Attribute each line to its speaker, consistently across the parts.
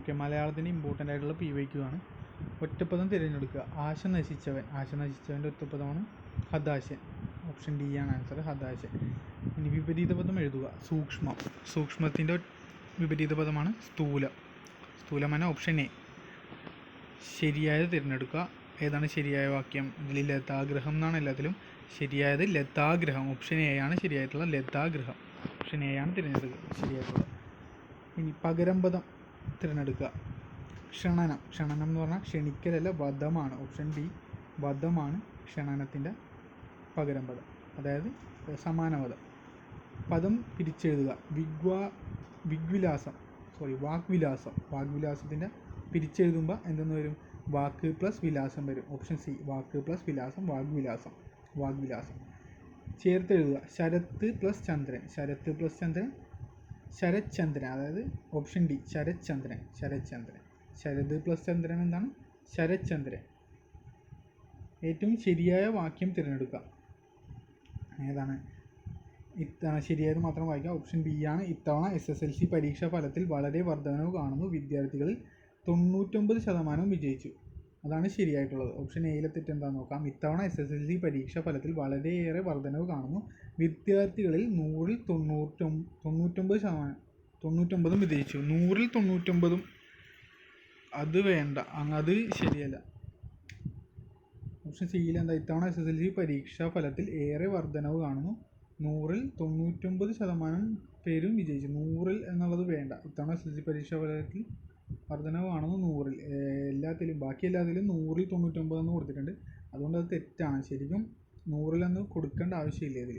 Speaker 1: Okay, മലയാളത്തിന് important ആയിട്ടുള്ള PYQ ആണ്. ഒറ്റപ്പദം തിരഞ്ഞെടുക്കുക. ആശ നശിച്ചവൻ. ആശ നശിച്ചവൻ്റെ ഒറ്റപ്പദമാണ് ഹതാശൻ. ഓപ്ഷൻ ഡി ആണ് ആൻസർ, ഹതാശൻ. ഇനി വിപരീത പദം എഴുതുക. സൂക്ഷ്മം. സൂക്ഷ്മത്തിൻ്റെ വിപരീത പദമാണ് സ്ഥൂലം. സ്ഥൂലമാണ് ഓപ്ഷൻ എ. ശരിയായത് തിരഞ്ഞെടുക്കുക. ഏതാണ് ശരിയായ വാക്യം? ഇതിൽ ലതാഗ്രഹം എന്നാണ് എല്ലാത്തിലും. ശരിയായത് ലതാഗ്രഹം. ഓപ്ഷൻ എ ആണ് ശരിയായിട്ടുള്ള ലതാഗ്രഹം. ഓപ്ഷൻ എ ആണ് തിരഞ്ഞെടുക്കുക ശരിയായിട്ടുള്ളത്. ഇനി പകരം പദം തിരഞ്ഞെടുക്കുക. ക്ഷണനം. ക്ഷണനം എന്ന് പറഞ്ഞാൽ ക്ഷണിക്കലല്ല, വധമാണ്. ഓപ്ഷൻ ഡി വധമാണ് ക്ഷണനത്തിൻ്റെ പകരം പദം, അതായത് സമാനപദം. പദം പിരിച്ചെഴുതുക. വാഗ്വിലാസം. വാഗ്വിലാസത്തിൻ്റെ പിരിച്ചെഴുതുമ്പോൾ എന്തെന്ന് വരും? വാക്ക് പ്ലസ് വിലാസം വരും. ഓപ്ഷൻ സി വാക്ക് പ്ലസ് വിലാസം, വാഗ്വിലാസം. ചേർത്തെഴുതുക. ശരത്ത് പ്ലസ് ചന്ദ്രൻ. ശരത്ത് പ്ലസ് ചന്ദ്രൻ ശരത്ചന്ദ്രൻ, അതായത് ഓപ്ഷൻ ഡി ശരത്ചന്ദ്രൻ. ശരത് പ്ലസ് ചന്ദ്രൻ എന്താണ്? ശരത്ചന്ദ്രൻ. ഏറ്റവും ശരിയായ വാക്യം തിരഞ്ഞെടുക്കുക. ഏതാണ്? ശരിയായത് മാത്രം വായിക്കുക. ഓപ്ഷൻ ബി ആണ്. ഇത്തവണ SSLC പരീക്ഷാ ഫലത്തിൽ വളരെ വർധനവ് കാണുന്നു. വിദ്യാർത്ഥികളിൽ 99% വിജയിച്ചു. അതാണ് ശരിയായിട്ടുള്ളത്. ഓപ്ഷൻ എയിലെ തെറ്റെന്താണെന്ന് നോക്കാം. ഇത്തവണ SSLC പരീക്ഷാ ഫലത്തിൽ വളരെയേറെ വർധനവ് കാണുന്നു. വിദ്യാർത്ഥികളിൽ 100-ൽ 99% വിജയിച്ചു. 100-ൽ 99 അത് വേണ്ട, അത് ശരിയല്ല. ഓപ്ഷൻ സിയിൽ എന്താ? ഇത്തവണ SSLC പരീക്ഷാ ഫലത്തിൽ ഏറെ വർധനവ് കാണുന്നു. 100-ൽ 99% പേരും വിജയിച്ചു. 100-ൽ എന്നുള്ളത് വേണ്ട. ഇത്തവണ SSLC പരീക്ഷാ ഫലത്തിൽ വർധനവ് കാണുന്നു 100-ൽ. ബാക്കി എല്ലാത്തിലും 100-ൽ 99 എന്ന് കൊടുത്തിട്ടുണ്ട്. അതുകൊണ്ട് അത് തെറ്റാണ്. ശരിക്കും 100-ൽ എന്ന് കൊടുക്കേണ്ട ആവശ്യമില്ല. ഇതിൽ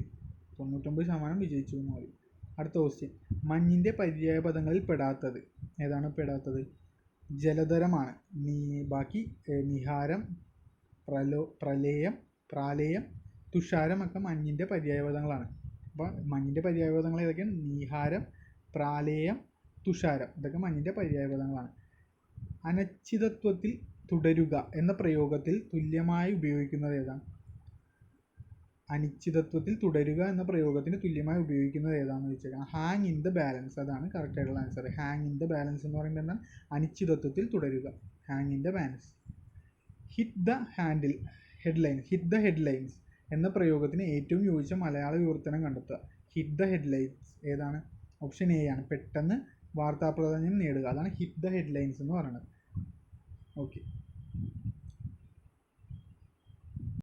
Speaker 1: 99% വിജയിച്ചു എന്ന് മതി. അടുത്ത ക്വസ്റ്റ്യൻ. മഞ്ഞിൻ്റെ പര്യായ പദങ്ങളിൽ പെടാത്തത് ഏതാണ്? പെടാത്തത് ജലധരമാണ്. ബാക്കി നിഹാരം, പ്രളയം, തുഷാരം ഒക്കെ മഞ്ഞിൻ്റെ പര്യായപദങ്ങളാണ്. അപ്പോൾ മഞ്ഞിൻ്റെ പര്യായപദങ്ങൾ ഏതൊക്കെയാണ്? നിഹാരം, പ്രാലേയം, തുഷാരം. ഇതൊക്കെ മഞ്ഞിൻ്റെ പര്യായപദങ്ങളാണ്. അനിശ്ചിതത്വത്തിൽ തുടരുക എന്ന പ്രയോഗത്തിൽ തുല്യമായി ഉപയോഗിക്കുന്നത് ഏതാണ്? അനിശ്ചിതത്വത്തിൽ തുടരുക എന്ന പ്രയോഗത്തിന് തുല്യമായി ഉപയോഗിക്കുന്നത് ഏതാണെന്ന് ചോദിച്ചാൽ ഹാങ് ഇൻ ദ ബാലൻസ്. അതാണ് കറക്റ്റ് ആയിട്ടുള്ള answer. Hang in the balance എന്ന് പറയുമ്പോൾ എന്താണ്? അനിശ്ചിതത്വത്തിൽ തുടരുക. Hang in the balance. Hit the headlines എന്ന പ്രയോഗത്തിന് ഏറ്റവും യോജിച്ച മലയാള വിവർത്തനം കണ്ടെത്തുക. ഹിറ്റ് ദ ഹെഡ്ലൈൻസ് ഏതാണ്? ഓപ്ഷൻ എ ആണ്. പെട്ടെന്ന് വാർത്താ പ്രാധാന്യം നേടുക. അതാണ് ഹിറ്റ് ദ ഹെഡ്ലൈൻസ് എന്ന് പറയുന്നത്. ഓക്കെ.